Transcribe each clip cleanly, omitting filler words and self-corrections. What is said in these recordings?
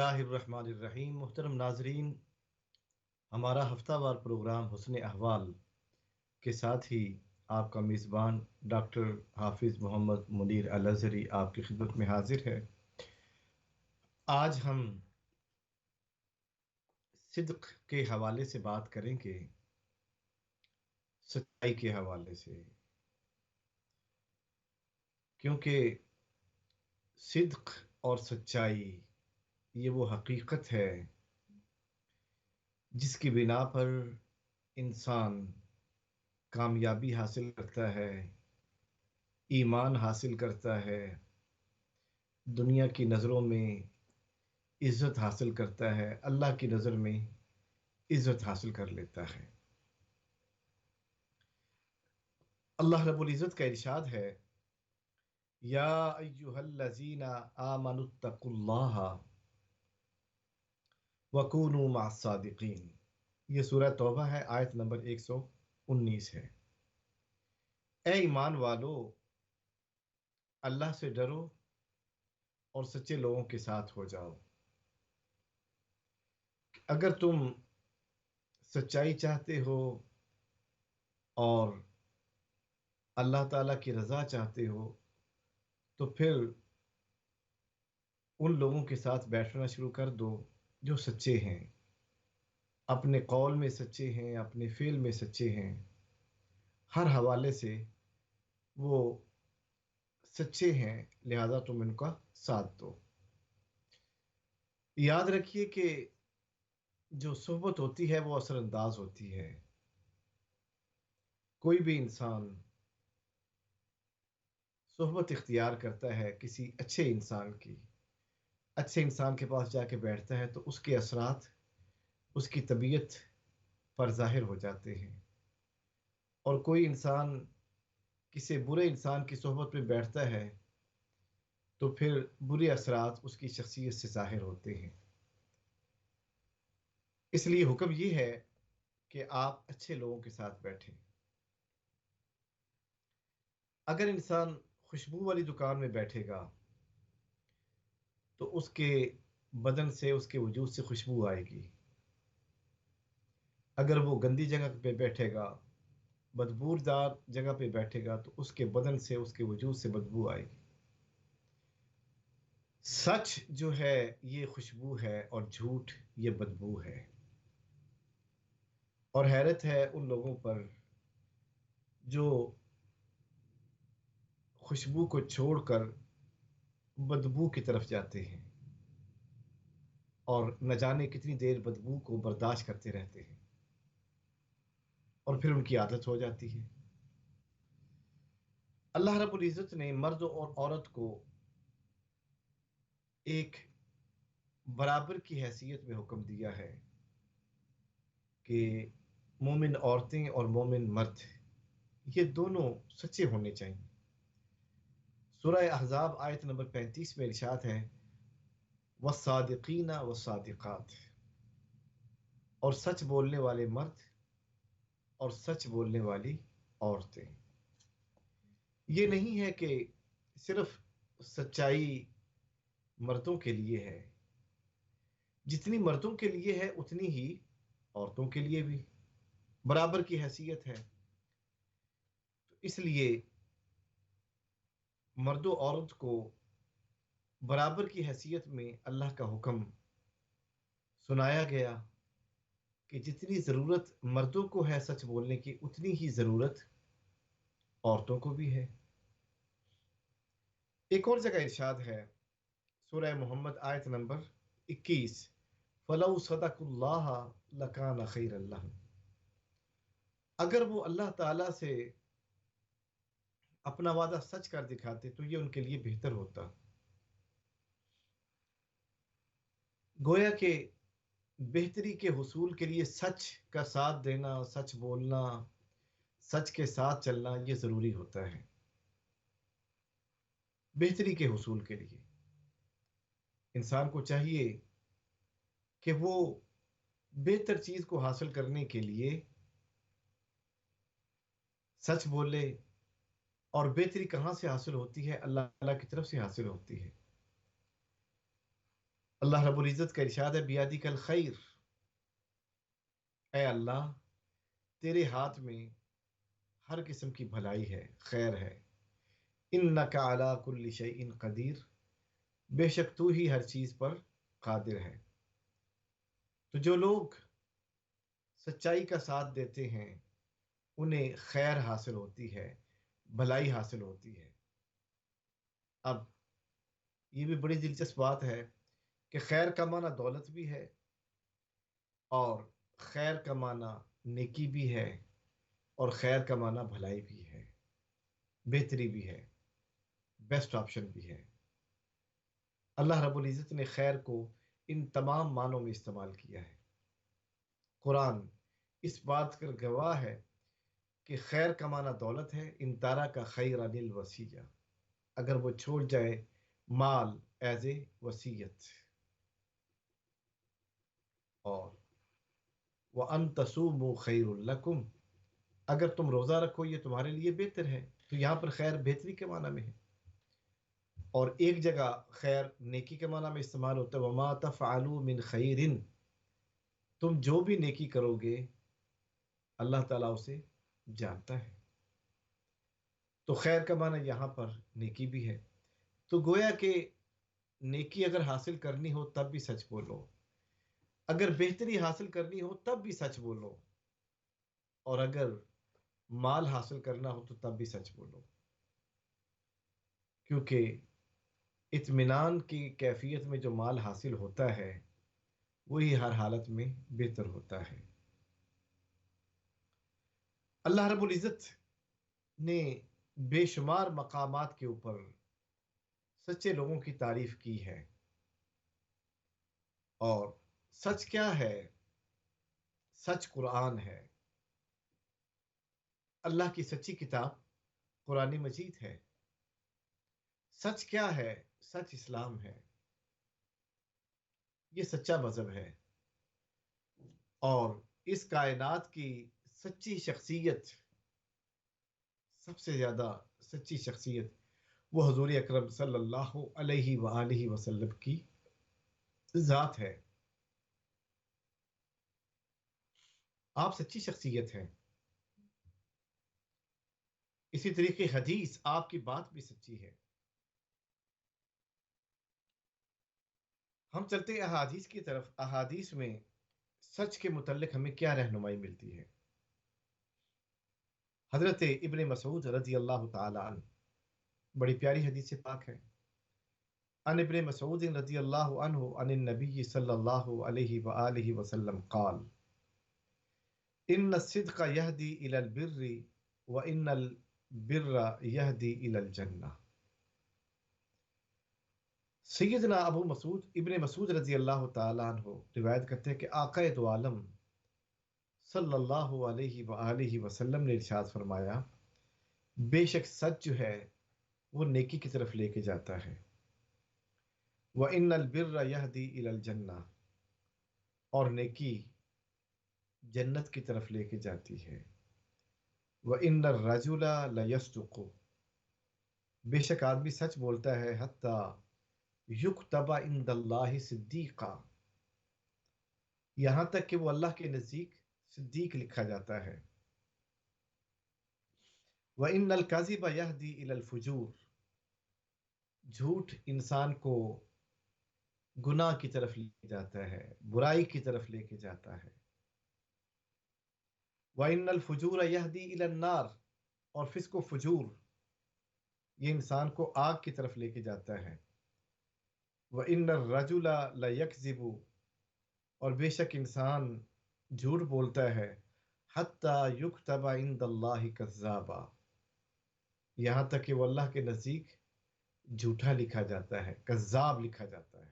اللہ الرحمن الرحیم۔ محترم ناظرین، ہمارا ہفتہ وار پروگرام حسن احوال کے ساتھ ہی آپ کا میزبان ڈاکٹر حافظ محمد منیر الازہری آپ کی خدمت میں حاضر ہے۔ آج ہم صدق کے حوالے سے بات کریں گے، سچائی کے حوالے سے، کیونکہ صدق اور سچائی یہ وہ حقیقت ہے جس کی بنا پر انسان کامیابی حاصل کرتا ہے، ایمان حاصل کرتا ہے، دنیا کی نظروں میں عزت حاصل کرتا ہے، اللہ کی نظر میں عزت حاصل کر لیتا ہے۔ اللہ رب العزت کا ارشاد ہے، یا ایہا الذین آمنوا اتقوا اللہ وکونوا مع الصادقین۔ یہ سورہ توبہ ہے، آیت نمبر 119 ہے۔ اے ایمان والو، اللہ سے ڈرو اور سچے لوگوں کے ساتھ ہو جاؤ۔ اگر تم سچائی چاہتے ہو اور اللہ تعالیٰ کی رضا چاہتے ہو تو پھر ان لوگوں کے ساتھ بیٹھنا شروع کر دو جو سچے ہیں، اپنے قول میں سچے ہیں، اپنے فعل میں سچے ہیں، ہر حوالے سے وہ سچے ہیں، لہذا تم ان کا ساتھ دو۔ یاد رکھیے کہ جو صحبت ہوتی ہے وہ اثر انداز ہوتی ہے۔ کوئی بھی انسان صحبت اختیار کرتا ہے کسی اچھے انسان کی، اچھے انسان کے پاس جا کے بیٹھتا ہے تو اس کے اثرات اس کی طبیعت پر ظاہر ہو جاتے ہیں، اور کوئی انسان کسی برے انسان کی صحبت میں بیٹھتا ہے تو پھر برے اثرات اس کی شخصیت سے ظاہر ہوتے ہیں۔ اس لیے حکم یہ ہے کہ آپ اچھے لوگوں کے ساتھ بیٹھیں۔ اگر انسان خوشبو والی دکان میں بیٹھے گا تو اس کے بدن سے، اس کے وجود سے خوشبو آئے گی۔ اگر وہ گندی جگہ پہ بیٹھے گا، بدبودار جگہ پہ بیٹھے گا تو اس کے بدن سے، اس کے وجود سے بدبو آئے گی۔ سچ جو ہے یہ خوشبو ہے اور جھوٹ یہ بدبو ہے، اور حیرت ہے ان لوگوں پر جو خوشبو کو چھوڑ کر بدبو کی طرف جاتے ہیں اور نہ جانے کتنی دیر بدبو کو برداشت کرتے رہتے ہیں، اور پھر ان کی عادت ہو جاتی ہے۔ اللہ رب العزت نے مرد اور عورت کو ایک برابر کی حیثیت میں حکم دیا ہے کہ مومن عورتیں اور مومن مرد یہ دونوں سچے ہونے چاہیے۔ سورہ احزاب آیت نمبر 35 میں ارشاد ہے، والصادقین والصادقات، اور سچ بولنے والے مرد اور سچ بولنے والی عورتیں۔ یہ نہیں ہے کہ صرف سچائی مردوں کے لیے ہے، جتنی مردوں کے لیے ہے اتنی ہی عورتوں کے لیے بھی برابر کی حیثیت ہے۔ تو اس لیے مرد و عورت کو برابر کی حیثیت میں اللہ کا حکم سنایا گیا کہ جتنی ضرورت مردوں کو ہے سچ بولنے کی اتنی ہی ضرورت عورتوں کو بھی ہے۔ ایک اور جگہ ارشاد ہے، سورہ محمد آیت نمبر 21، فَلَوْ صَدَقُوا اللَّهَ لَكَانَ خَيْرًا لَّهُمْ۔ اگر وہ اللہ تعالیٰ سے اپنا وعدہ سچ کر دکھاتے تو یہ ان کے لیے بہتر ہوتا۔ گویا کہ بہتری کے حصول کے لیے سچ کا ساتھ دینا، سچ بولنا، سچ کے ساتھ چلنا یہ ضروری ہوتا ہے بہتری کے حصول کے لیے۔ انسان کو چاہیے کہ وہ بہتر چیز کو حاصل کرنے کے لیے سچ بولے، اور بہتری کہاں سے حاصل ہوتی ہے؟ اللہ تعالیٰ کی طرف سے حاصل ہوتی ہے۔ اللہ رب العزت کا ارشاد ہے بیادی کل خیر، اے اللہ تیرے ہاتھ میں ہر قسم کی بھلائی ہے، خیر ہے۔ انک علی کل شیء قدیر، بے شک تو ہی ہر چیز پر قادر ہے۔ تو جو لوگ سچائی کا ساتھ دیتے ہیں انہیں خیر حاصل ہوتی ہے، بھلائی حاصل ہوتی ہے۔ اب یہ بھی بڑی دلچسپ بات ہے کہ خیر کا معنی دولت بھی ہے، اور خیر کا معنی نیکی بھی ہے، اور خیر کا معنی بھلائی بھی ہے، بہتری بھی ہے، بیسٹ آپشن بھی ہے۔ اللہ رب العزت نے خیر کو ان تمام معنوں میں استعمال کیا ہے۔ قرآن اس بات کا گواہ ہے کہ خیر کا معنی دولت ہے، ان تارا کا خیر انل وسیع، اگر وہ چھوڑ جائے مال ایز اے وصیت، اور وَأَن تَصُومُوا خَيْرٌ لَكُمْ، اگر تم روزہ رکھو یہ تمہارے لیے بہتر ہے۔ تو یہاں پر خیر بہتری کے معنی میں ہے، اور ایک جگہ خیر نیکی کے معنی میں استعمال ہوتا ہے وَمَا تَفْعَلُوا مِنْ خَيْرٍ، تم جو بھی نیکی کرو گے اللہ تعالیٰ اسے جانتا ہے۔ تو خیر کا معنی یہاں پر نیکی بھی ہے۔ تو گویا کہ نیکی اگر حاصل کرنی ہو تب بھی سچ بولو، اگر بہتری حاصل کرنی ہو تب بھی سچ بولو، اور اگر مال حاصل کرنا ہو تو تب بھی سچ بولو، کیونکہ اطمینان کی کیفیت میں جو مال حاصل ہوتا ہے وہی ہر حالت میں بہتر ہوتا ہے۔ اللہ رب العزت نے بے شمار مقامات کے اوپر سچے لوگوں کی تعریف کی ہے، اور سچ کیا ہے؟ سچ قرآن ہے، اللہ کی سچی کتاب قرآن مجید ہے۔ سچ کیا ہے؟ سچ اسلام ہے، یہ سچا مذہب ہے، اور اس کائنات کی سچی شخصیت، سب سے زیادہ سچی شخصیت وہ حضور اکرم صلی اللہ علیہ وآلہ وسلم کی ذات ہے۔ آپ سچی شخصیت ہیں، اسی طریقے حدیث آپ کی بات بھی سچی ہے۔ ہم چلتے ہیں احادیث کی طرف۔ احادیث میں سچ کے متعلق ہمیں کیا رہنمائی ملتی ہے؟ حضرت ابن مسعود رضی اللہ تعالی عنہ، بڑی پیاری حدیث پاک ہے۔ عن ابن مسعود رضی اللہ عنہ عن النبی صلی اللہ علیہ وآلہ وسلم قال ان الصدق یہدی الی البر وان البر یہدی الی الجنہ۔ سیدنا ابو مسعود ابن مسعود رضی اللہ تعالیٰ عنہ روایت کرتے ہیں کہ آقا دو عالم صلی اللہ علیہ وآلہ وسلم نے ارشاد فرمایا، بے شک سچ جو ہے وہ نیکی کی طرف لے کے جاتا ہے، وَإِنَّ الْبِرَّ يَهْدِي إِلَى الْجَنَّةِ، اور نیکی جنت کی طرف لے کے جاتی ہے، وَإِنَّ الرَّجُلَ لَيَصْدُقُ، بے شک آدمی سچ بولتا ہے، حتیٰ یُکتب عند اللہ صدیقا، یہاں تک کہ وہ اللہ کے نزدیک صدیق لکھا جاتا ہے، وَإِنَّ الْكَذِبَ يَهْدِي إِلَى الْفُجُورِ، جھوٹ انسان کو گناہ کی طرف لے جاتا ہے، برائی کی طرف لے کے جاتا ہے، وَإِنَّ الْفُجُورَ يَهْدِي إِلَى النَّارِ، اور فسق و فجور یہ انسان کو آگ کی طرف لے کے جاتا ہے، وَإِنَّ الرَّجُلَ لَيَكْذِبُ، اور بے شک انسان جھوٹ بولتا ہے، حتیٰ یکتب عند اللہ کذابا، یہاں تک کہ وہ اللہ کے نزدیک جھوٹا لکھا جاتا ہے، کذاب لکھا جاتا ہے۔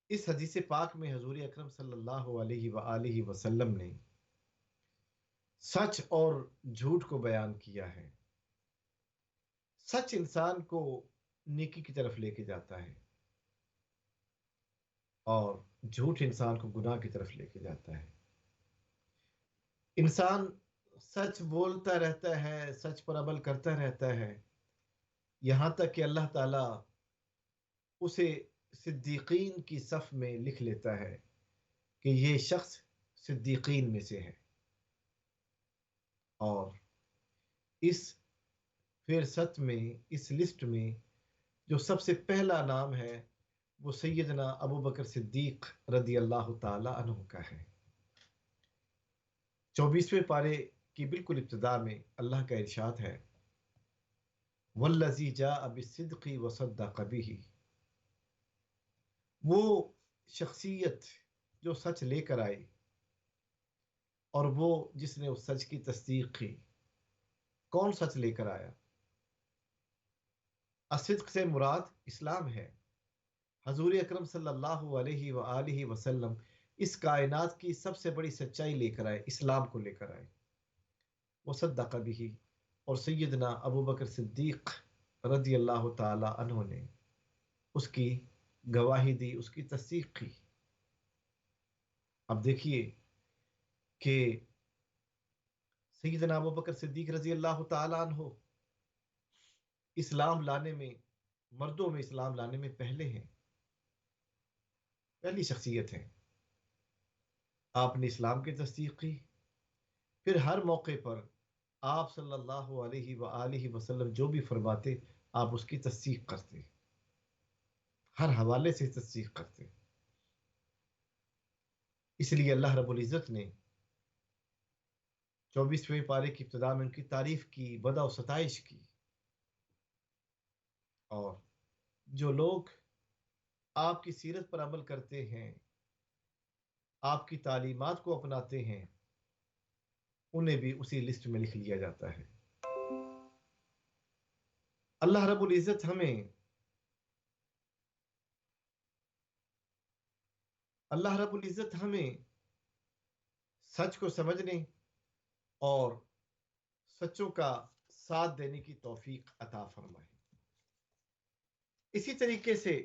اس حدیث پاک میں حضور اکرم صلی اللہ علیہ وآلہ وسلم نے سچ اور جھوٹ کو بیان کیا ہے۔ سچ انسان کو نیکی کی طرف لے کے جاتا ہے، اور جھوٹ انسان کو گناہ کی طرف لے کے جاتا ہے۔ انسان سچ بولتا رہتا ہے، سچ پر عمل کرتا رہتا ہے، یہاں تک کہ اللہ تعالیٰ اسے صدیقین کی صف میں لکھ لیتا ہے کہ یہ شخص صدیقین میں سے ہے، اور اس فہرست میں، اس لسٹ میں جو سب سے پہلا نام ہے وہ سیدنا ابو بکر صدیق رضی اللہ تعالی عنہ کا ہے۔ 24ویں پارے کی بالکل ابتدا میں اللہ کا ارشاد ہے، والذی جاء بالصدق وصدق به، وہ شخصیت جو سچ لے کر آئی اور وہ جس نے اس سچ کی تصدیق کی۔ کون سچ لے کر آیا؟ الصدق سے مراد اسلام ہے۔ حضور اکرم صلی اللہ علیہ وآلہ وسلم اس کائنات کی سب سے بڑی سچائی لے کر آئے، اسلام کو لے کر آئے۔ وصدق به، اور سیدنا ابو بکر صدیق رضی اللہ تعالی عنہ نے اس کی گواہی دی، اس کی تصدیق کی۔ اب دیکھیے کہ سیدنا ابو بکر صدیق رضی اللہ تعالی عنہ اسلام لانے میں، مردوں میں اسلام لانے میں پہلے ہیں، پہلی شخصیت ہیں۔ آپ نے اسلام کی تصدیق کی، پھر ہر موقع پر آپ صلی اللہ علیہ وآلہ وسلم جو بھی فرماتے آپ اس کی تصدیق کرتے، ہر حوالے سے تصدیق کرتے۔ اس لیے اللہ رب العزت نے 24ویں پارے کی ابتدا میں ان کی تعریف کی، بدع و ستائش کی، اور جو لوگ آپ کی سیرت پر عمل کرتے ہیں، آپ کی تعلیمات کو اپناتے ہیں، انہیں بھی اسی لسٹ میں لکھ لیا جاتا ہے۔ اللہ رب العزت ہمیں سچ کو سمجھنے اور سچوں کا ساتھ دینے کی توفیق عطا فرمائے۔ اسی طریقے سے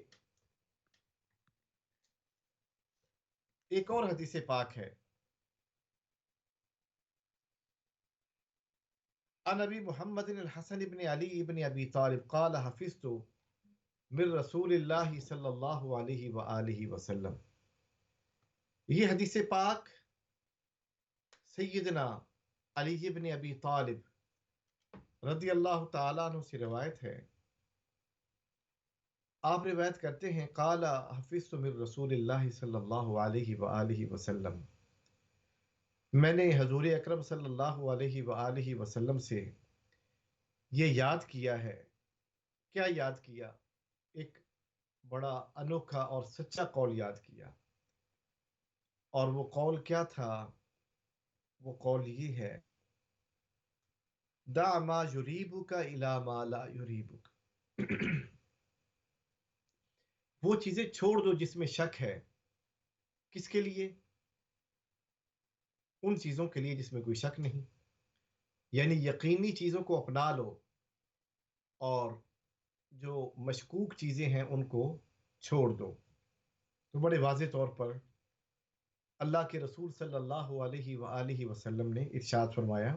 ایک اور حدیث پاک ہے، عن ابی محمد الحسن بن علی بن ابی طالب قال حفظت من رسول اللہ صلی اللہ علیہ وآلہ وسلم۔ یہ حدیث پاک سیدنا علی بن ابی طالب رضی اللہ تعالیٰ عنہ سے روایت ہے۔ آپ روایت کرتے ہیں، قال حفظت من رسول اللہ صلی اللہ علیہ وآلہ وسلم، میں نے حضور اکرم صلی اللہ علیہ وآلہ وسلم سے یہ یاد کیا ہے۔ کیا یاد کیا؟ ایک بڑا انوکھا اور سچا قول یاد کیا، اور وہ قول کیا تھا؟ وہ قول یہ ہے، دع ما یریبک الی ما لا یریبک، وہ چیزیں چھوڑ دو جس میں شک ہے۔ کس کے لیے؟ ان چیزوں کے لیے جس میں کوئی شک نہیں، یعنی یقینی چیزوں کو اپنا لو، اور جو مشکوک چیزیں ہیں ان کو چھوڑ دو۔ تو بڑے واضح طور پر اللہ کے رسول صلی اللہ علیہ وآلہ وسلم نے ارشاد فرمایا،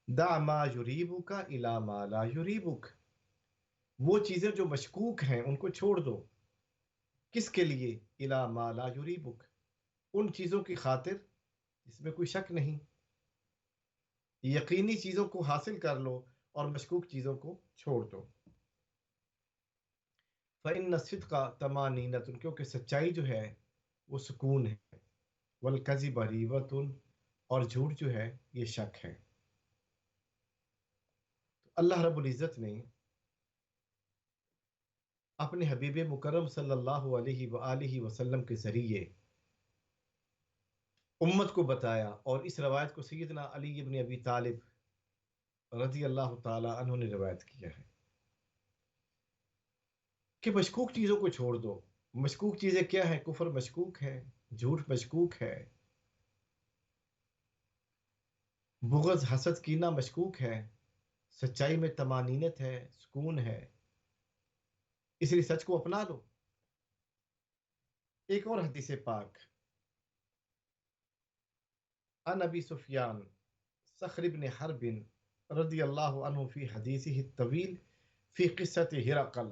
دع ما یریبک الی ما لا یریبک، وہ چیزیں جو مشکوک ہیں ان کو چھوڑ دو۔ کس کے لیے؟ الی ما لا یریبک، ان چیزوں کی خاطر جس میں کوئی شک نہیں۔ یقینی چیزوں کو حاصل کر لو اور مشکوک چیزوں کو چھوڑ دو۔ فإن الصدق طمانینۃ، کیونکہ سچائی جو ہے وہ سکون ہے، والکذب ریبۃ، اور جھوٹ جو ہے یہ شک ہے۔ تو اللہ رب العزت نے اپنے حبیب مکرم صلی اللہ علیہ وآلہ وسلم کے ذریعے امت کو بتایا، اور اس روایت کو سیدنا علی بن ابی طالب رضی اللہ تعالی عنہ نے روایت کیا ہے کہ مشکوک چیزوں کو چھوڑ دو۔ مشکوک چیزیں کیا ہیں؟ کفر مشکوک ہے، جھوٹ مشکوک ہے، بغض حسد کینہ مشکوک ہے، سچائی میں طمانینت ہے، سکون ہے، اس لیے سچ کو اپنا لو۔ ایک اور حدیث پاک، عن ابی سفیان صخر بن حرب رضی اللہ عنہ فی حدیثہ الطویل فی قصۃ ہرقل،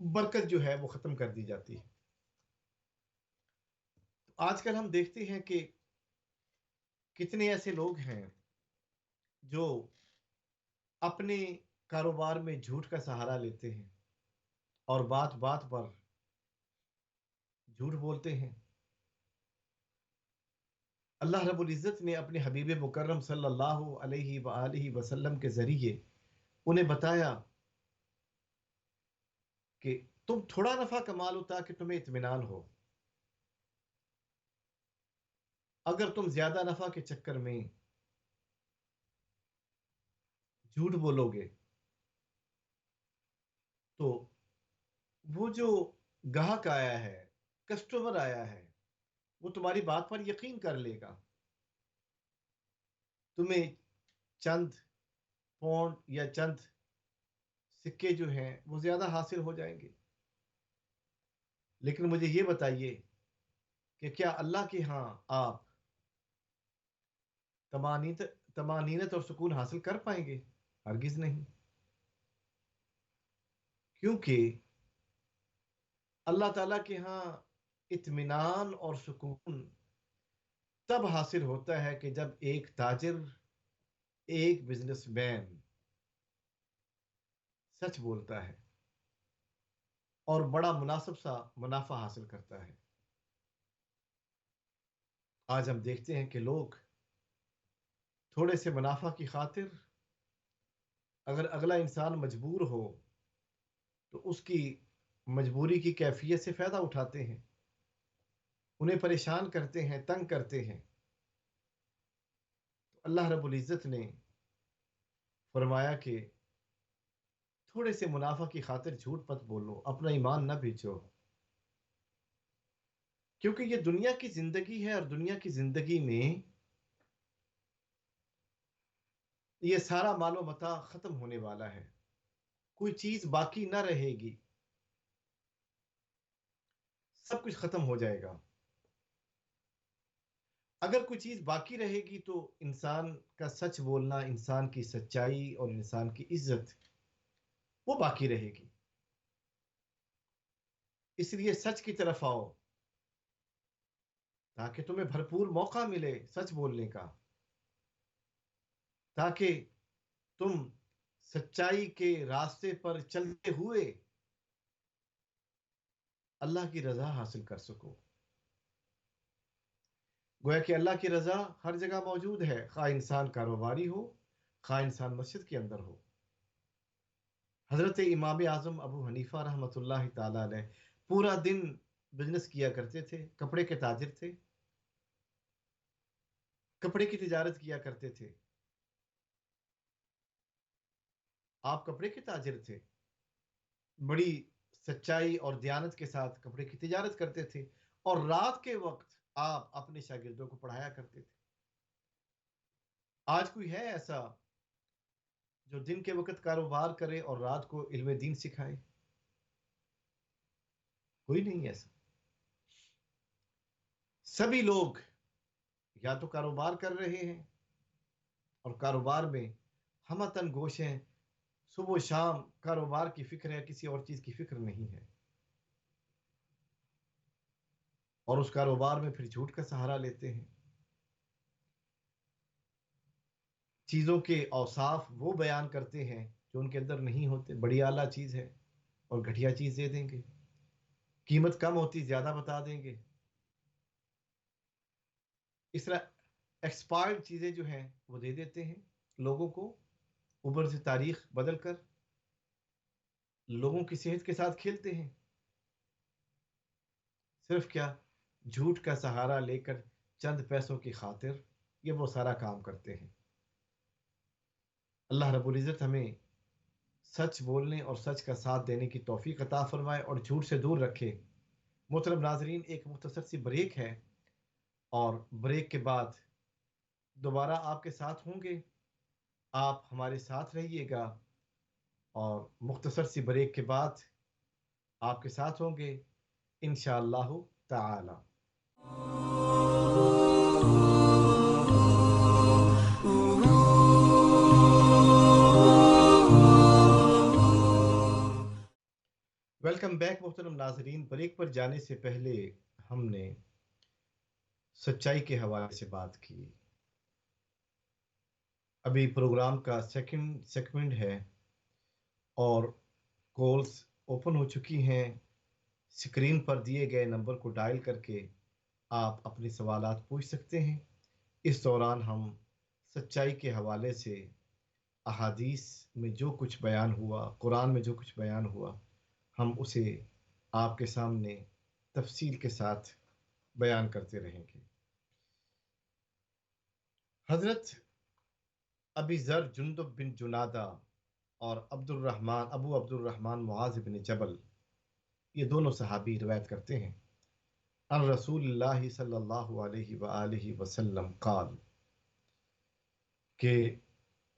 برکت جو ہے وہ ختم کر دی جاتی ہے۔ آج کل ہم دیکھتے ہیں کہ کتنے ایسے لوگ ہیں جو اپنے کاروبار میں جھوٹ کا سہارا لیتے ہیں اور بات بات پر جھوٹ بولتے ہیں۔ اللہ رب العزت نے اپنے حبیب مکرم صلی اللہ علیہ وآلہ وسلم کے ذریعے انہیں بتایا کہ تم تھوڑا نفع کما لو تاکہ تمہیں اطمینان ہو، اگر تم زیادہ نفع کے چکر میں جھوٹ بولو گے تو وہ جو گاہک آیا ہے، کسٹمر آیا ہے، وہ تمہاری بات پر یقین کر لے گا، تمہیں چند پونڈ یا چند سکے جو ہیں وہ زیادہ حاصل ہو جائیں گے۔ لیکن مجھے یہ بتائیے کہ کیا اللہ کے ہاں آپ طمانینت اور سکون حاصل کر پائیں گے؟ ہرگز نہیں، کیونکہ اللہ تعالیٰ کے ہاں اطمینان اور سکون تب حاصل ہوتا ہے کہ جب ایک تاجر، ایک بزنس مین سچ بولتا ہے اور بڑا مناسب سا منافع حاصل کرتا ہے۔ آج ہم دیکھتے ہیں کہ لوگ تھوڑے سے منافع کی خاطر اگر اگلا انسان مجبور ہو تو اس کی مجبوری کی کیفیت سے فائدہ اٹھاتے ہیں، انہیں پریشان کرتے ہیں، تنگ کرتے ہیں۔ تو اللہ رب العزت نے فرمایا کہ تھوڑے سے منافع کی خاطر جھوٹ مت بولو، اپنا ایمان نہ بیچو، کیونکہ یہ دنیا کی زندگی ہے اور دنیا کی زندگی میں یہ سارا مال و متاع ختم ہونے والا ہے، کوئی چیز باقی نہ رہے گی، سب کچھ ختم ہو جائے گا۔ اگر کوئی چیز باقی رہے گی تو انسان کا سچ بولنا، انسان کی سچائی اور انسان کی عزت وہ باقی رہے گی۔ اس لیے سچ کی طرف آؤ تاکہ تمہیں بھرپور موقع ملے سچ بولنے کا، تاکہ تم سچائی کے راستے پر چلتے ہوئے اللہ کی رضا حاصل کر سکو۔ گویا کہ اللہ کی رضا ہر جگہ موجود ہے، خواہ انسان کاروباری ہو، خواہ انسان مسجد کے اندر ہو۔ حضرت امام اعظم ابو حنیفہ رحمۃ اللہ تعالی علیہ پورا دن بزنس کیا کرتے تھے، کپڑے کے تاجر تھے، کپڑے کی تجارت کیا کرتے تھے۔ آپ کپڑے کے تاجر تھے، بڑی سچائی اور دیانت کے ساتھ کپڑے کی تجارت کرتے تھے، اور رات کے وقت آپ اپنے شاگردوں کو پڑھایا کرتے تھے۔ آج کوئی ہے ایسا جو دن کے وقت کاروبار کرے اور رات کو علم دین سکھائے؟ کوئی نہیں ایسا۔ سبھی لوگ یا تو کاروبار کر رہے ہیں اور کاروبار میں ہمتن گوش ہیں، صبح و شام کاروبار کی فکر ہے، کسی اور چیز کی فکر نہیں ہے، اور اس کاروبار میں پھر جھوٹ کا سہارا لیتے ہیں، چیزوں کے اوصاف وہ بیان کرتے ہیں جو ان کے اندر نہیں ہوتے، بڑی اعلیٰ چیز ہے اور گھٹیا چیز دے دیں گے، قیمت کم ہوتی زیادہ بتا دیں گے۔ اس طرح ایکسپائرڈ چیزیں جو ہیں وہ دے دیتے ہیں لوگوں کو، اوپر سے تاریخ بدل کر لوگوں کی صحت کے ساتھ کھیلتے ہیں، صرف کیا؟ جھوٹ کا سہارا لے کر چند پیسوں کی خاطر یہ وہ سارا کام کرتے ہیں۔ اللہ رب العزت ہمیں سچ بولنے اور سچ کا ساتھ دینے کی توفیق عطا فرمائے اور جھوٹ سے دور رکھے۔ محترم ناظرین، ایک مختصر سی بریک ہے، اور بریک کے بعد دوبارہ آپ کے ساتھ ہوں گے۔ آپ ہمارے ساتھ رہیے گا، اور مختصر سی بریک کے بعد آپ کے ساتھ ہوں گے انشاءاللہ تعالی۔ ویلکم بیک محترم ناظرین، بریک پر جانے سے پہلے ہم نے سچائی کے حوالے سے بات کی. ابھی پروگرام کا سیکنڈ سیگمنٹ ہے اور کالز اوپن ہو چکی ہیں. اسکرین پر دیے گئے نمبر کو ڈائل کر کے آپ اپنے سوالات پوچھ سکتے ہیں. اس دوران ہم سچائی کے حوالے سے احادیث میں جو کچھ بیان ہوا، قرآن میں جو کچھ بیان ہوا، ہم اسے آپ کے سامنے تفصیل کے ساتھ بیان کرتے رہیں گے. حضرت ابی ذر جندب بن جنادہ اور ابو عبد الرحمن معاذ بن جبل، یہ دونوں صحابی روایت کرتے ہیں ان رسول اللہ صلی اللہ علیہ وآلہ وسلم قال، کہ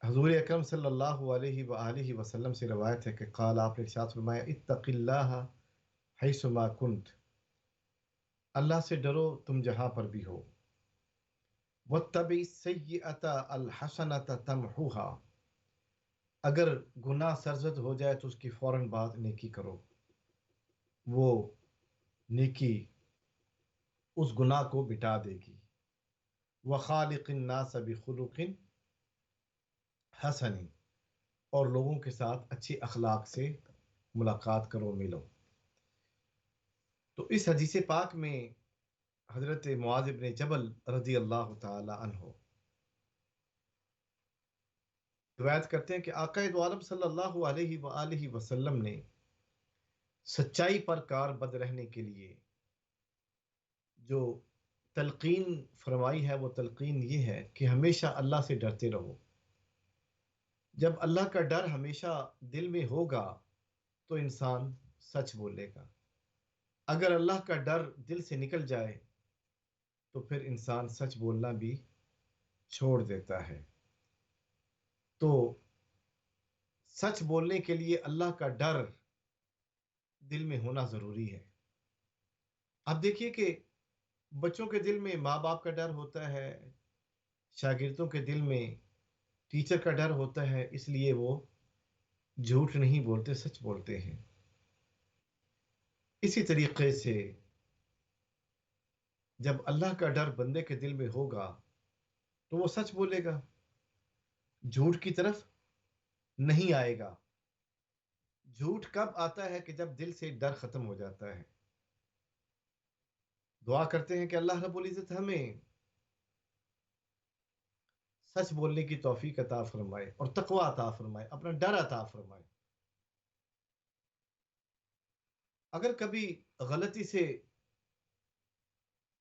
حضور اکرم صلی اللہ علیہ وآلہ وسلم سے روایت ہے کہ قال، آپ نے ارشاد فرمایا، اتق اللہ حیث ما کنت، اللہ سے ڈرو تم جہاں پر بھی ہو. واتبع السیئۃ الحسنۃ تمحوها، اگر گناہ سرزد ہو جائے تو اس کی فوراً بعد نیکی کرو. وہ نیکی اس گناہ کو مٹا دے گی. وخالق الناس بخلق حسن، اور لوگوں کے ساتھ اچھے اخلاق سے ملاقات کرو، ملو. تو اس حدیث پاک میں حضرت معاذ بن جبل رضی اللہ تعالی عنہ روایت کرتے ہیں کہ آقا دو عالم صلی اللہ علیہ وآلہ وسلم نے سچائی پر کاربند رہنے کے لیے جو تلقین فرمائی ہے، وہ تلقین یہ ہے کہ ہمیشہ اللہ سے ڈرتے رہو. جب اللہ کا ڈر ہمیشہ دل میں ہوگا تو انسان سچ بولے گا. اگر اللہ کا ڈر دل سے نکل جائے تو پھر انسان سچ بولنا بھی چھوڑ دیتا ہے. تو سچ بولنے کے لیے اللہ کا ڈر دل میں ہونا ضروری ہے. آپ دیکھیے کہ بچوں کے دل میں ماں باپ کا ڈر ہوتا ہے، شاگردوں کے دل میں ٹیچر کا ڈر ہوتا ہے، اس لیے وہ جھوٹ نہیں بولتے، سچ بولتے ہیں. اسی طریقے سے جب اللہ کا ڈر بندے کے دل میں ہوگا تو وہ سچ بولے گا، جھوٹ کی طرف نہیں آئے گا. جھوٹ کب آتا ہے؟ کہ جب دل سے ڈر ختم ہو جاتا ہے. دعا کرتے ہیں کہ اللہ رب العزت ہمیں سچ بولنے کی توفیق عطا فرمائے اور تقوی عطا فرمائے، اپنا ڈر عطا فرمائے. اگر کبھی غلطی سے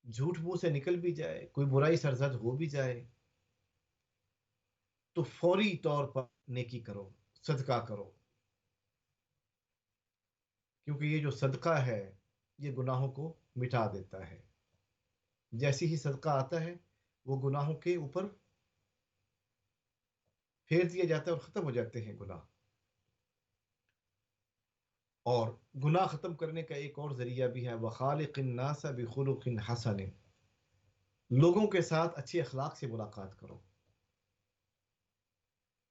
جھوٹ منہ سے نکل بھی جائے، کوئی برائی سرزد ہو بھی جائے، تو فوری طور پر نیکی کرو، صدقہ کرو، کیونکہ یہ جو صدقہ ہے یہ گناہوں کو مٹا دیتا ہے. جیسے ہی صدقہ آتا ہے وہ گناہوں کے اوپر پھیر دیا جاتا ہے اور ختم ہو جاتے ہیں گناہ. اور گناہ ختم کرنے کا ایک اور ذریعہ بھی ہے، وخالق الناس بخلق حسن، لوگوں کے ساتھ اچھے اخلاق سے ملاقات کرو،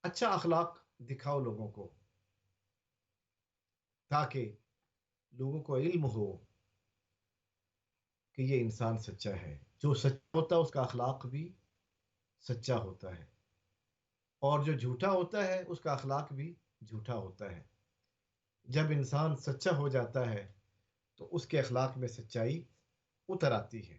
اچھا اخلاق دکھاؤ لوگوں کو، تاکہ لوگوں کو علم ہو کہ یہ انسان سچا ہے. جو سچا ہوتا ہے اس کا اخلاق بھی سچا ہوتا ہے، اور جو جھوٹا ہوتا ہے اس کا اخلاق بھی جھوٹا ہوتا ہے. جب انسان سچا ہو جاتا ہے تو اس کے اخلاق میں سچائی اتر آتی ہے.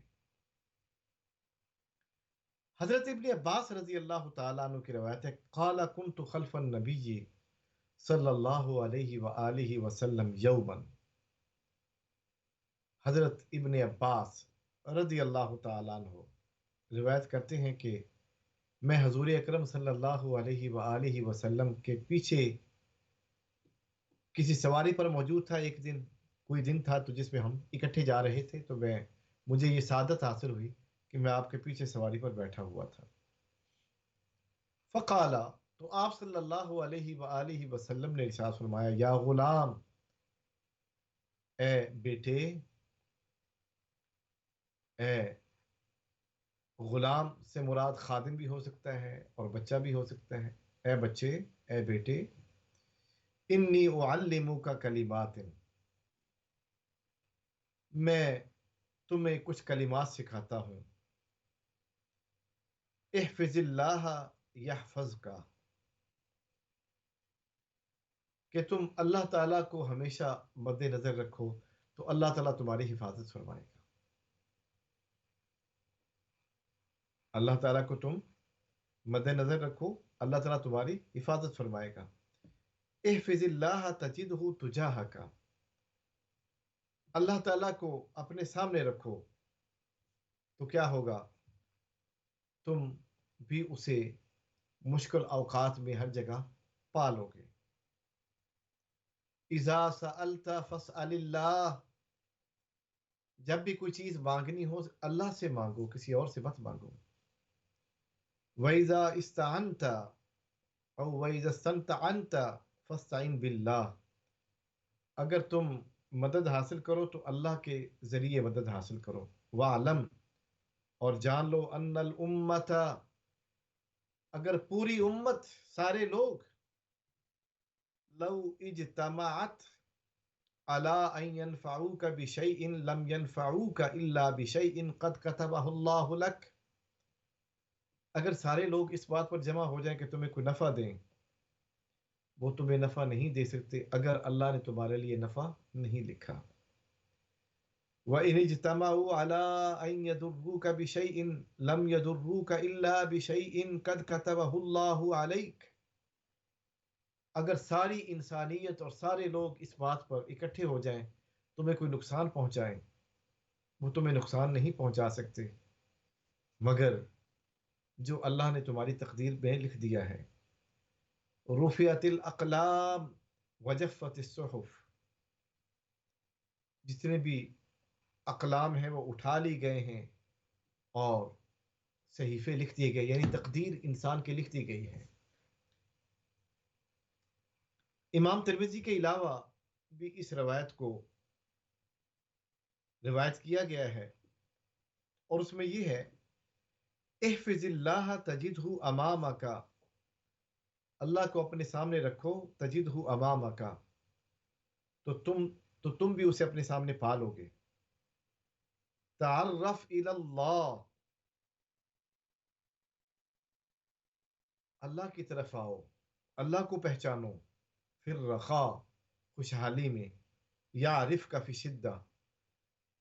حضرت ابن عباس رضی اللہ تعالیٰ عنہ کی روایت ہے، قال كنت خلف النبی صلی اللہ علیہ وآلہ وسلم یوما. حضرت ابن عباس رضی اللہ تعالیٰ عنہ روایت کرتے ہیں کہ میں حضور اکرم صلی اللہ علیہ وآلہ وسلم کے پیچھے کسی سواری پر موجود تھا. ایک دن کوئی دن تھا تو جس میں ہم اکٹھے جا رہے تھے، تو مجھے یہ سعادت حاصل ہوئی کہ میں آپ کے پیچھے سواری پر بیٹھا ہوا تھا. فقالا، تو آپ صلی اللہ علیہ وآلہ وسلم نے ارشاد فرمایا، یا غلام، اے بیٹے، اے غلام سے مراد خادم بھی ہو سکتا ہے اور بچہ بھی ہو سکتا ہے. اے بچے، اے بیٹے، انی اعلمک کلمات، میں تمہیں کچھ کلمات سکھاتا ہوں. احفظ اللہ یحفظ کا، کہ تم اللہ تعالیٰ کو ہمیشہ مد نظر رکھو تو اللہ تعالیٰ تمہاری حفاظت فرمائے گا. اللہ تعالیٰ کو تم مد نظر رکھو، اللہ تعالیٰ تمہاری حفاظت فرمائے گا. احفظ اللہ تجدہ تجاہ کا، اللہ تعالیٰ کو اپنے سامنے رکھو تو کیا ہوگا؟ تم بھی اسے مشکل اوقات میں ہر جگہ پالو گے. اذا سألت فاسأل اللہ، جب بھی کوئی چیز مانگنی ہو اللہ سے مانگو، کسی اور سے مت مانگو. وَإِذَا اسْتَعَنْتَ او وَإِذَا اسْتَنْتَعَنْتَ فَاسْتَعِنْ بِاللَّهِ، اگر تم مدد حاصل کرو تو اللہ کے ذریعے مدد حاصل کرو. وَعْلَمْ، اور جان لو، ان الامت، اگر پوری امت، سارے لوگ، لو اجتمعت على ان ينفعوك بشيء لم ينفعوك الا بشيء قد كتبه الله لك، اگر سارے لوگ اس بات پر جمع ہو جائیں کہ تمہیں کوئی نفع دیں، وہ تمہیں نفع نہیں دے سکتے اگر اللہ نے تمہارے لیے نفع نہیں لکھا. وَإِنِ اجْتَمَعُوا عَلَىٰ أَن يَضُرُّوكَ بِشَيْءٍ لَمْ يَضُرُّوكَ إِلَّا بِشَيْءٍ قَدْ كَتَبَهُ اللَّهُ عَلَيْكَ، اگر ساری انسانیت اور سارے لوگ اس بات پر اکٹھے ہو جائیں تمہیں کوئی نقصان پہنچائیں، وہ تمہیں نقصان نہیں پہنچا سکتے مگر جو اللہ نے تمہاری تقدیر میں لکھ دیا ہے. رفعت الاقلام وجفت الصحف، جتنے بھی اقلام ہیں وہ اٹھا لی گئے ہیں اور صحیفے لکھ دیے گئے، یعنی تقدیر انسان کی لکھ دی گئی ہے. امام ترمذی کے علاوہ بھی اس روایت کو روایت کیا گیا ہے اور اس میں یہ ہے، احفظ اللہ تجدہ امامک، اللہ کو اپنے سامنے رکھو، تجدہ امامک، تو تم بھی اسے اپنے سامنے پالو گے. تعرف الی اللہ، اللہ کی طرف آؤ، اللہ کو پہچانو. پھر رخا، خوشحالی میں. یعرف کا فی شدہ،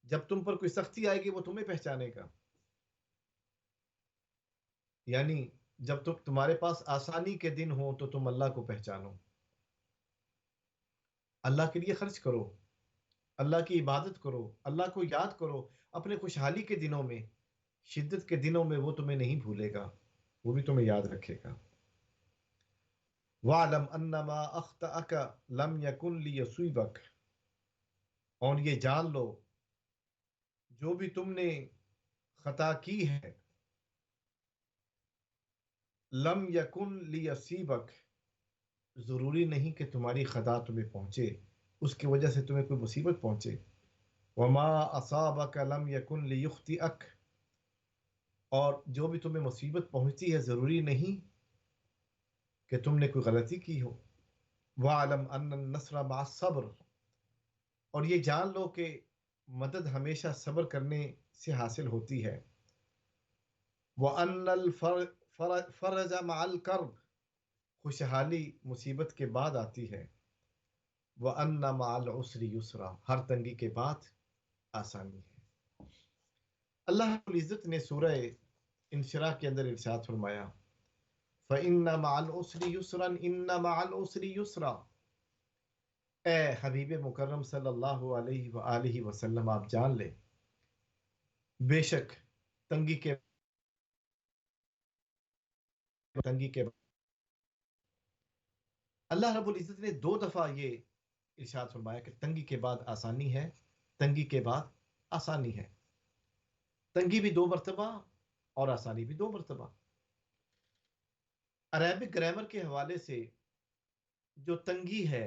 جب تم پر کوئی سختی آئے گی وہ تمہیں پہچانے گا. یعنی جب تمہارے پاس آسانی کے دن ہوں تو تم اللہ کو پہچانو، اللہ کے لیے خرچ کرو، اللہ کی عبادت کرو، اللہ کو یاد کرو. اپنے خوشحالی کے دنوں میں، شدت کے دنوں میں وہ تمہیں نہیں بھولے گا، وہ بھی تمہیں یاد رکھے گا. وَعْلَمْ أَنَّمَا أَخْطَأَكَ لَمْ يَكُنْ لِيَصِيبَكَ، اور یہ جان لو جو بھی تم نے خطا کی ہے، لم یکن لیصیبک، ضروری نہیں کہ تمہاری خطا تمہیں پہنچے، اس کی وجہ سے تمہیں کوئی مصیبت پہنچے. وما اصابک لم یکن لیخطئک، اور جو بھی تمہیں مصیبت پہنچتی ہے ضروری نہیں کہ تم نے کوئی غلطی کی ہو. وَعْلَمْ أَنَّ النَّصْرَ مَعَ الصَّبْرِ، اور یہ جان لو کہ مدد ہمیشہ صبر کرنے سے حاصل ہوتی ہے. وَأَنَّ الْفَرَجَ مَعَ الْكَرْبِ، خوشحالی مصیبت کے بعد آتی ہے. وَأَنَّ مَعَ الْعُسْرِ يُسْرًا، ہر تنگی کے بعد آسانی ہے. اللہ رب العزت نے سورہ انشراح کے اندر ارشاد فرمایا، فَإِنَّ مَعَ الْعُسْرِ يُسْرًا إِنَّ مَعَ الْعُسْرِ يُسْرًا. اے حبیب مکرم صلی اللہ علیہ وآلہ وسلم، آپ جان لیں بے شک تنگی کے اللہ رب العزت نے 2 دفعہ یہ ارشاد فرمایا کہ تنگی کے بعد آسانی ہے، تنگی کے بعد آسانی ہے. تنگی بھی 2 مرتبہ اور آسانی بھی 2 مرتبہ. عربک گرامر کے حوالے سے جو تنگی ہے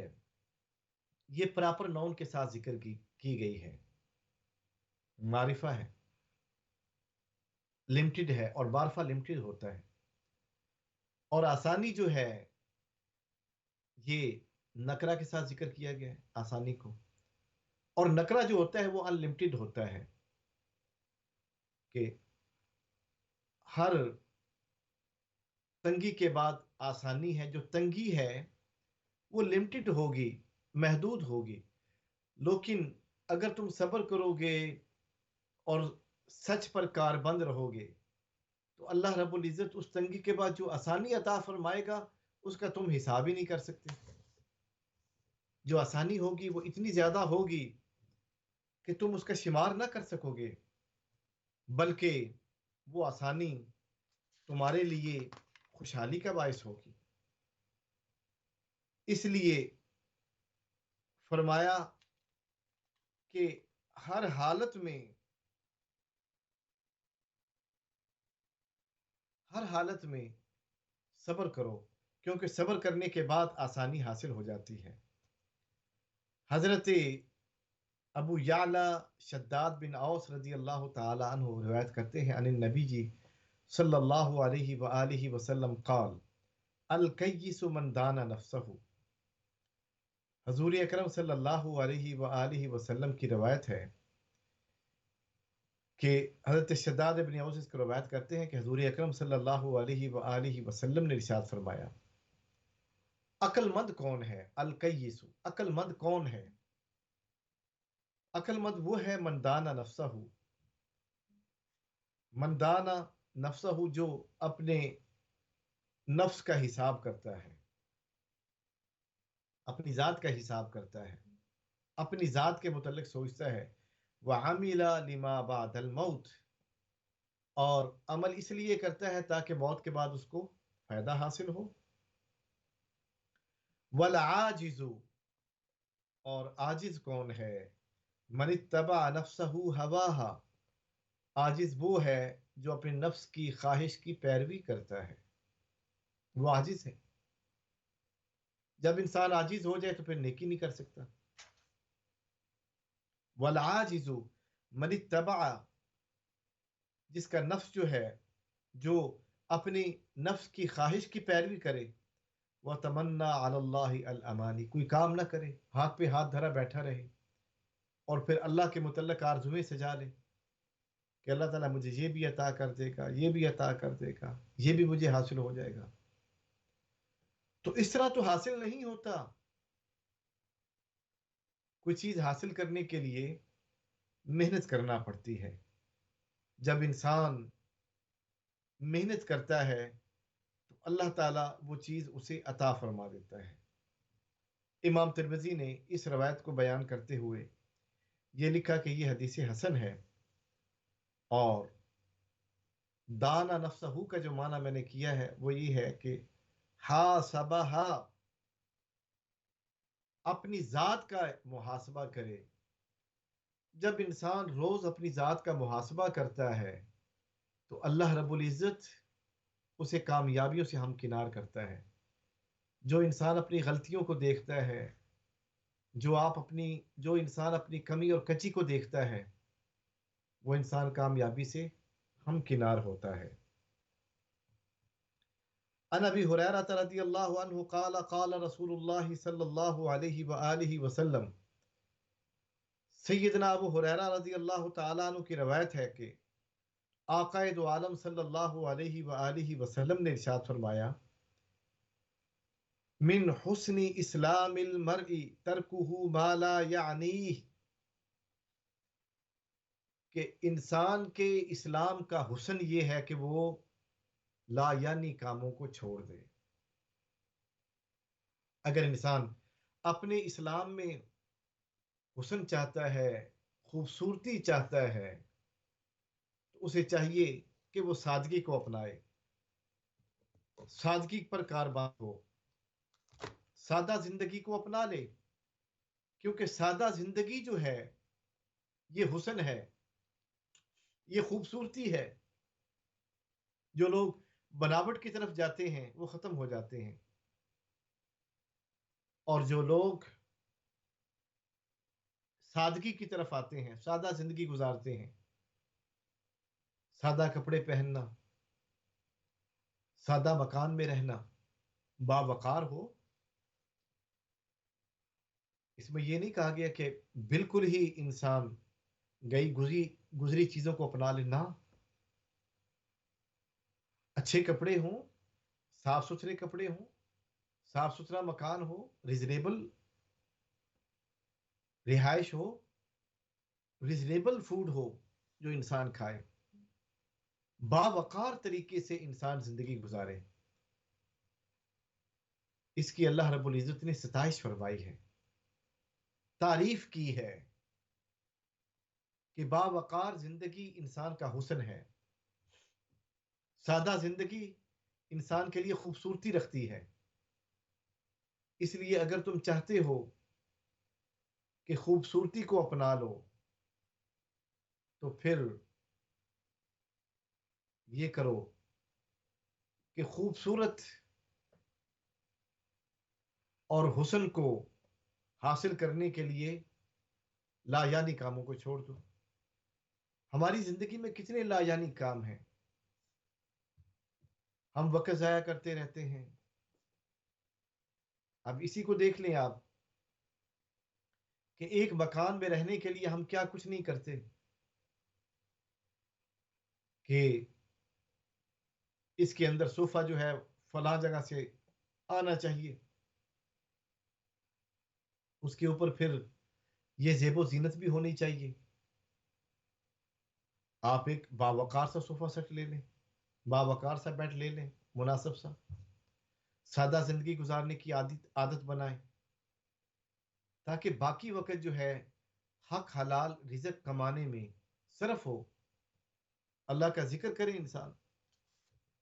یہ پراپر ناؤن کے ساتھ ذکر کی گئی ہے، معرفہ ہے، لمیٹڈ ہے، اور معرفہ لمیٹڈ ہوتا ہے. اور آسانی جو ہے یہ نکرہ کے ساتھ ذکر کیا گیا ہے آسانی کو. اور نکرہ جو ہوتا ہے وہ انلمیٹڈ ہوتا ہے کہ ہر تنگی کے بعد آسانی ہے. جو تنگی ہے وہ لمیٹڈ ہوگی، محدود ہوگی. لیکن اگر تم صبر کرو گے اور سچ پر کاربند رہو گے تو اللہ رب العزت اس تنگی کے بعد جو آسانی عطا فرمائے گا اس کا تم حساب ہی نہیں کر سکتے. جو آسانی ہوگی وہ اتنی زیادہ ہوگی کہ تم اس کا شمار نہ کر سکو گے، بلکہ وہ آسانی تمہارے لیے خوشحالی کا باعث ہوگی. اس لیے فرمایا کہ ہر حالت میں صبر کرو، کیونکہ صبر کرنے کے بعد آسانی حاصل ہو جاتی ہے. حضرت ابو یعلا شداد بن اوس رضی اللہ تعالی عنہ روایت کرتے ہیں عن النبی جی صلی اللہ علیہ وآلہ وسلم قال الکیس من دان نفسہ. حضور اکرم صلی اللہ علیہ وآلہ وسلم کی روایت ہے کہ حضرت شداد بن اوس اس کو روایت کرتے ہیں کہ حضور اکرم صلی اللہ علیہ وآلہ وسلم نے ارشاد فرمایا عقل مند کون ہے؟ الکیس، عقل مند کون ہے؟ عقل مند وہ ہے من دانا نفسہ، من دانا نفسہ جو اپنے نفس کا حساب کرتا ہے، اپنی ذات کا حساب کرتا ہے، اپنی ذات کے متعلق سوچتا ہے. وَعَمِلَ لِمَا بَعْدَ الْمَوْتِ، اور عمل اس لیے کرتا ہے تاکہ موت کے بعد اس کو فائدہ حاصل ہو. وَالْعَاجِزُ، اور عاجز کون ہے؟ من اتبع نفسہ ہواہا، عاجز وہ ہے جو اپنے نفس کی خواہش کی پیروی کرتا ہے، وہ عاجز ہے. جب انسان عاجز ہو جائے تو پھر نیکی نہیں کر سکتا. والعاجز من اتبع، جس کا نفس جو ہے جو اپنی نفس کی خواہش کی پیروی کرے، وتمنا علی اللہ الامانی، کوئی کام نہ کرے، ہاتھ پہ ہاتھ دھرا بیٹھا رہے اور پھر اللہ کے متعلق آرزویں سجا لے کہ اللہ تعالیٰ مجھے یہ بھی عطا کر دے گا، یہ بھی عطا کر دے گا، یہ بھی مجھے حاصل ہو جائے گا. تو اس طرح تو حاصل نہیں ہوتا. کوئی چیز حاصل کرنے کے لیے محنت کرنا پڑتی ہے. جب انسان محنت کرتا ہے تو اللہ تعالیٰ وہ چیز اسے عطا فرما دیتا ہے. امام ترمذی نے اس روایت کو بیان کرتے ہوئے یہ لکھا کہ یہ حدیث حسن ہے، اور دانا نفسہ کا جو معنی میں نے کیا ہے وہ یہ ہے کہ حاسبہا، اپنی ذات کا محاسبہ کرے. جب انسان روز اپنی ذات کا محاسبہ کرتا ہے تو اللہ رب العزت اسے کامیابیوں سے ہمکنار کرتا ہے. جو انسان اپنی غلطیوں کو دیکھتا ہے، جو انسان اپنی کمی اور کچی کو دیکھتا ہے، وہ انسان کامیابی سے ہمکنار ہوتا ہے. عن ابی ہریرہ رضی اللہ عنہ قال قال رسول اللہ صلی اللہ علیہ وآلہ وسلم، سیدنا ابو ہریرہ رضی اللہ تعالیٰ عنہ کی روایت ہے کہ آقا دو عالم صلی اللہ علیہ وآلہ وسلم نے ارشاد فرمایا من حسن اسلام المرء ترکہ ما لا یعنیہ، کہ انسان کے اسلام کا حسن یہ ہے کہ وہ لا یعنی کاموں کو چھوڑ دے. اگر انسان اپنے اسلام میں حسن چاہتا ہے، خوبصورتی چاہتا ہے، تو اسے چاہیے کہ وہ سادگی کو اپنائے، سادگی پر کاربان ہو، سادہ زندگی کو اپنا لے. کیونکہ سادہ زندگی جو ہے یہ حسن ہے، یہ خوبصورتی ہے. جو لوگ بناوٹ کی طرف جاتے ہیں وہ ختم ہو جاتے ہیں، اور جو لوگ سادگی کی طرف آتے ہیں، سادہ زندگی گزارتے ہیں، سادہ کپڑے پہننا، سادہ مکان میں رہنا، باوقار ہو، اس میں یہ نہیں کہا گیا کہ بالکل ہی انسان گئی گزری چیزوں کو اپنا لینا. اچھے کپڑے ہوں، صاف ستھرے کپڑے ہوں، صاف ستھرا مکان ہو، ریزنیبل رہائش ہو، ریزنیبل فوڈ ہو جو انسان کھائے، باوقار طریقے سے انسان زندگی گزارے. اس کی اللہ رب العزت نے ستائش فرمائی ہے، تعریف کی ہے کہ باوقار زندگی انسان کا حسن ہے. سادہ زندگی انسان کے لیے خوبصورتی رکھتی ہے. اس لیے اگر تم چاہتے ہو کہ خوبصورتی کو اپنا لو تو پھر یہ کرو کہ خوبصورت اور حسن کو حاصل کرنے کے لیے لا یعنی کاموں کو چھوڑ دو. ہماری زندگی میں کتنے لا یعنی کام ہیں، ہم وقت ضائع کرتے رہتے ہیں. اب اسی کو دیکھ لیں آپ کہ ایک مکان میں رہنے کے لیے ہم کیا کچھ نہیں کرتے کہ اس کے اندر صوفہ جو ہے فلاں جگہ سے آنا چاہیے، اس کے اوپر پھر یہ زیب و زینت بھی ہونی چاہیے. آپ ایک باوقار سا صوفہ سیٹ لے لیں، باوقار سا بیڈ لے لیں، مناسب سا، سادہ زندگی گزارنے کی عادت بنائیں تاکہ باقی وقت جو ہے حق حلال رزق کمانے میں صرف ہو. اللہ کا ذکر کرے انسان.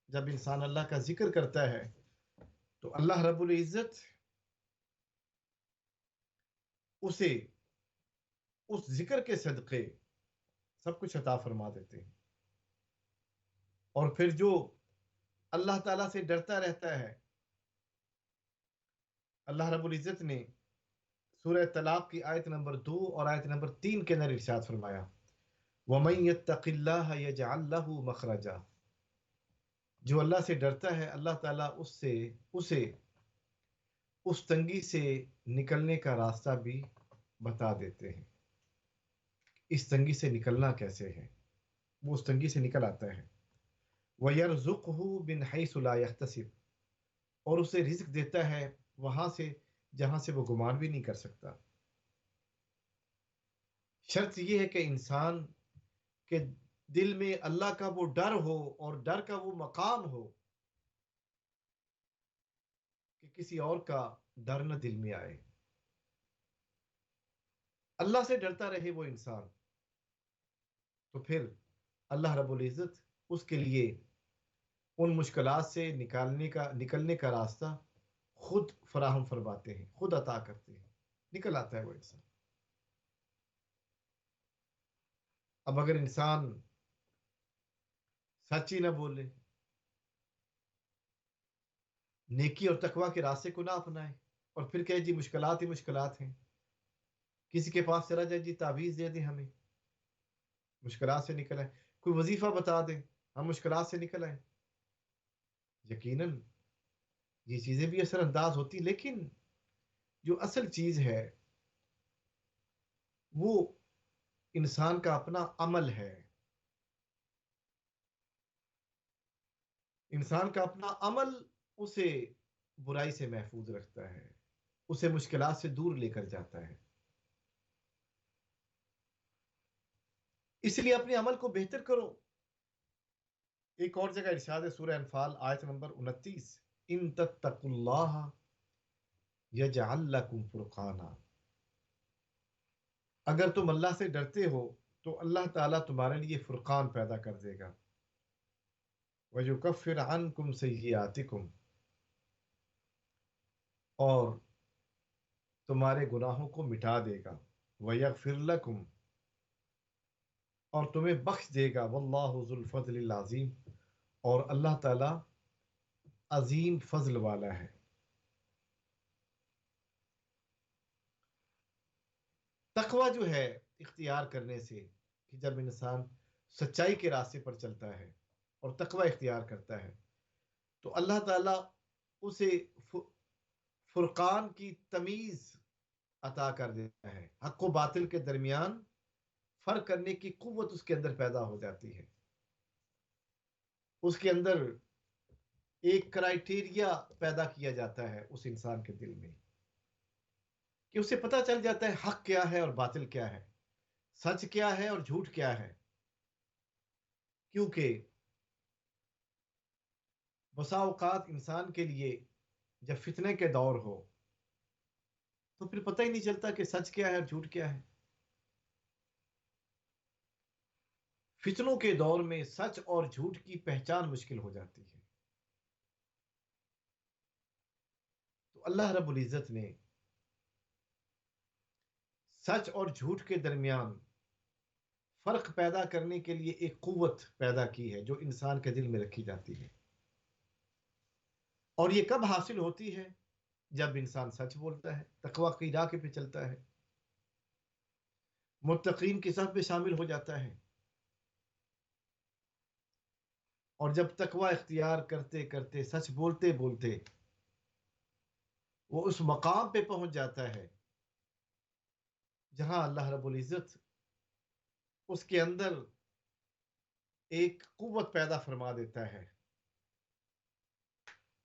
جب انسان اللہ کا ذکر کرتا ہے تو اللہ رب العزت اسے اس ذکر کے صدقے سب کچھ عطا فرما دیتے ہیں. اور پھر جو اللہ تعالیٰ سے ڈرتا رہتا ہے، اللہ رب العزت نے سورہ طلاق کی آیت نمبر 2 اور آیت نمبر 3 کے اندر ارشاد فرمایا وَمَن يَتَّقِ اللَّهَ يَجْعَل لَّهُ مَخْرَجًا. جو اللہ سے ڈرتا ہے اللہ تعالیٰ اسے اس تنگی سے نکلنے کا راستہ بھی بتا دیتے ہیں. اس تنگی سے نکلنا کیسے ہے؟ وہ اس تنگی سے نکل آتا ہے. وَيَرْزُقْهُ مِنْ حَيْثُ لَا يَحْتَسِبُ. اور اسے رزق دیتا ہے وہاں سے جہاں سے وہ گمان بھی نہیں کر سکتا. شرط یہ ہے کہ انسان کے دل میں اللہ کا وہ ڈر ہو اور ڈر کا وہ مقام ہو کہ کسی اور کا ڈر نہ دل میں آئے. اللہ سے ڈرتا رہے وہ انسان تو پھر اللہ رب العزت اس کے لیے ان مشکلات سے نکلنے کا راستہ خود فراہم فرماتے ہیں، خود عطا کرتے ہیں، نکل آتا ہے وہ انسان. اب اگر انسان سچ ہی نہ بولے، نیکی اور تقوی کے راستے کو نہ اپنائے اور پھر کہے جی مشکلات ہی مشکلات ہیں، کسی کے پاس چلا جائے جی تعویذ دے دیں ہمیں مشکلات سے نکل آئے، کوئی وظیفہ بتا دیں ہم مشکلات سے نکل آئیں. یقیناً یہ چیزیں بھی اثر انداز ہوتی، لیکن جو اصل چیز ہے وہ انسان کا اپنا عمل ہے. انسان کا اپنا عمل اسے برائی سے محفوظ رکھتا ہے، اسے مشکلات سے دور لے کر جاتا ہے. اس لیے اپنے عمل کو بہتر کرو. ایک اور جگہ ارشاد ہے سورہ انفال آیت نمبر 29 ان تتقوا اللہ یجعل لکم فرقانا. اگر تم اللہ سے ڈرتے ہو تو اللہ تعالیٰ تمہارے لیے فرقان پیدا کر دے گا. وَيُكَفِّرْ عَنْكُمْ سَيِّئَاتِكُمْ. اور تمہارے گناہوں کو مٹا دے گا. وَيَغْفِرْ لَكُمْ. اور تمہیں بخش دے گا. وَاللَّهُ ذُو الْفَضْلِ الْعَظِيمِ. اور اللہ تعالیٰ عظیم فضل والا ہے. تقوی جو ہے اختیار کرنے سے کہ جب انسان سچائی کے راستے پر چلتا ہے اور تقوی اختیار کرتا ہے تو اللہ تعالیٰ اسے فرقان کی تمیز عطا کر دیتا ہے، حق و باطل کے درمیان فرق کرنے کی قوت اس کے اندر پیدا ہو جاتی ہے، اس کے اندر ایک کرائٹیریا پیدا کیا جاتا ہے اس انسان کے دل میں کہ اسے پتا چل جاتا ہے حق کیا ہے اور باطل کیا ہے، سچ کیا ہے اور جھوٹ کیا ہے، کیونکہ بسا اوقات انسان کے لیے جب فتنے کے دور ہو تو پھر پتہ ہی نہیں چلتا کہ سچ کیا ہے اور جھوٹ کیا ہے۔ فتنوں کے دور میں سچ اور جھوٹ کی پہچان مشکل ہو جاتی ہے۔ تو اللہ رب العزت نے سچ اور جھوٹ کے درمیان فرق پیدا کرنے کے لیے ایک قوت پیدا کی ہے جو انسان کے دل میں رکھی جاتی ہے، اور یہ کب حاصل ہوتی ہے؟ جب انسان سچ بولتا ہے، تقوی کی راہ پہ چلتا ہے، متقین کی صف میں شامل ہو جاتا ہے، اور جب تقوی اختیار کرتے کرتے سچ بولتے بولتے وہ اس مقام پہ پہنچ جاتا ہے جہاں اللہ رب العزت اس کے اندر ایک قوت پیدا فرما دیتا ہے،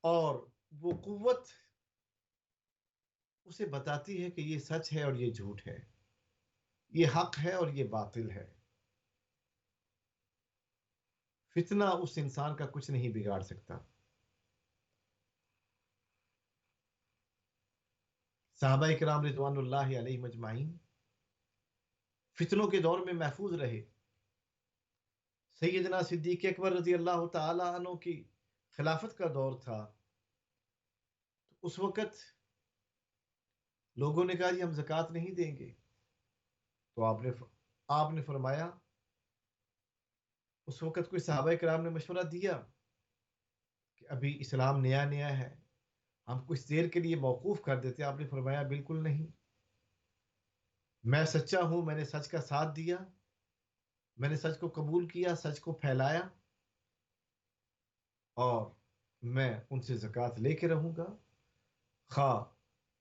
اور وہ قوت اسے بتاتی ہے کہ یہ سچ ہے اور یہ جھوٹ ہے، یہ حق ہے اور یہ باطل ہے۔ فتنہ اس انسان کا کچھ نہیں بگاڑ سکتا۔ صحابہ کرام رضوان اللہ علیہ مجمعین فتنوں کے دور میں محفوظ رہے۔ سیدنا صدیق اکبر رضی اللہ تعالی عنہ کی خلافت کا دور تھا، تو اس وقت لوگوں نے کہا جی ہم زکوٰۃ نہیں دیں گے، تو آپ نے فرمایا، اس وقت کوئی صحابہ کرام نے مشورہ دیا کہ ابھی اسلام نیا نیا ہے، ہم کچھ دیر کے لیے موقوف کر دیتے ہیں۔ آپ نے فرمایا بالکل نہیں، میں سچا ہوں، میں نے سچ کا ساتھ دیا، میں نے سچ کو قبول کیا، سچ کو پھیلایا، اور میں ان سے زکوٰۃ لے کے رہوں گا، خواہ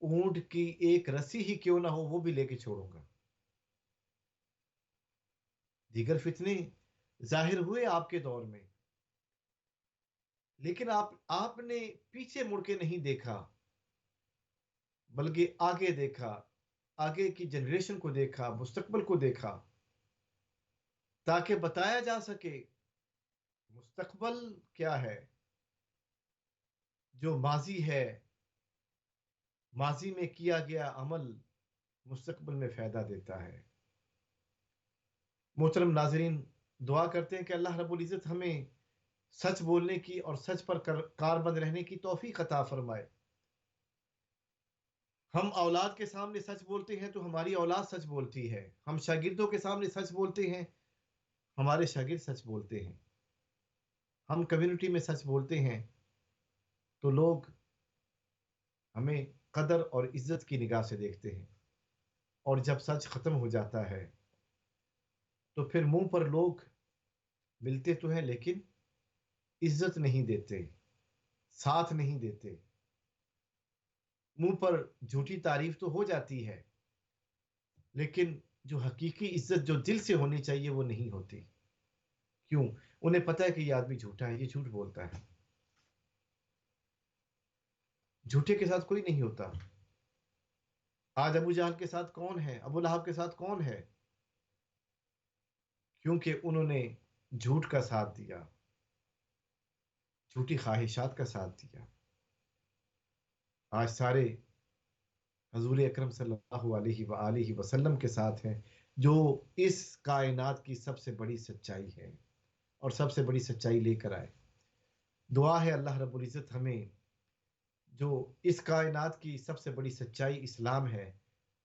اونٹ کی ایک رسی ہی کیوں نہ ہو وہ بھی لے کے چھوڑوں گا۔ دیگر فتنے ظاہر ہوئے آپ کے دور میں، لیکن آپ نے پیچھے مڑ کے نہیں دیکھا، بلکہ آگے دیکھا، آگے کی جنریشن کو دیکھا، مستقبل کو دیکھا، تاکہ بتایا جا سکے مستقبل کیا ہے۔ جو ماضی ہے، ماضی میں کیا گیا عمل مستقبل میں فائدہ دیتا ہے۔ محترم ناظرین، دعا کرتے ہیں کہ اللہ رب العزت ہمیں سچ بولنے کی اور سچ پر کاربند رہنے کی توفیق عطا فرمائے۔ ہم اولاد کے سامنے سچ بولتے ہیں تو ہماری اولاد سچ بولتی ہے، ہم شاگردوں کے سامنے سچ بولتے ہیں، ہمارے شاگرد سچ بولتے ہیں، ہم کمیونٹی میں سچ بولتے ہیں تو لوگ ہمیں قدر اور عزت کی نگاہ سے دیکھتے ہیں، اور جب سچ ختم ہو جاتا ہے تو پھر منہ پر لوگ ملتے تو ہیں لیکن عزت نہیں دیتے، ساتھ نہیں دیتے، منہ پر جھوٹی تعریف تو ہو جاتی ہے لیکن جو حقیقی عزت جو دل سے ہونی چاہیے وہ نہیں ہوتی۔ کیوں؟ انہیں پتہ ہے کہ یہ آدمی جھوٹا ہے، یہ جھوٹ بولتا ہے۔ جھوٹے کے ساتھ کوئی نہیں ہوتا۔ آج ابو جہل کے ساتھ کون ہے؟ ابو لہب کے ساتھ کون ہے؟ کیونکہ انہوں نے جھوٹ کا ساتھ دیا، جھوٹی خواہشات کا ساتھ دیا۔ آج سارے حضور اکرم صلی اللہ علیہ وآلہ وسلم کے ساتھ ہیں، جو اس کائنات کی سب سے بڑی سچائی ہے اور سب سے بڑی سچائی لے کر آئے۔ دعا ہے اللہ رب العزت ہمیں جو اس کائنات کی سب سے بڑی سچائی اسلام ہے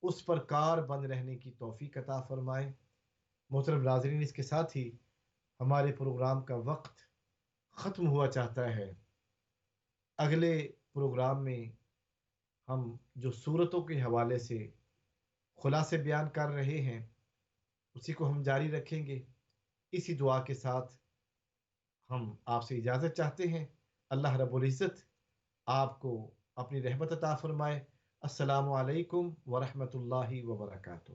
اس پر کار بند رہنے کی توفیق عطا فرمائے۔ محترم ناظرین، اس کے ساتھ ہی ہمارے پروگرام کا وقت ختم ہوا چاہتا ہے۔ اگلے پروگرام میں ہم جو صورتوں کے حوالے سے خلاصے بیان کر رہے ہیں اسی کو ہم جاری رکھیں گے۔ اسی دعا کے ساتھ ہم آپ سے اجازت چاہتے ہیں۔ اللہ رب العزت آپ کو اپنی رحمت عطا فرمائے، السلام علیکم ورحمۃ اللہ وبرکاتہ.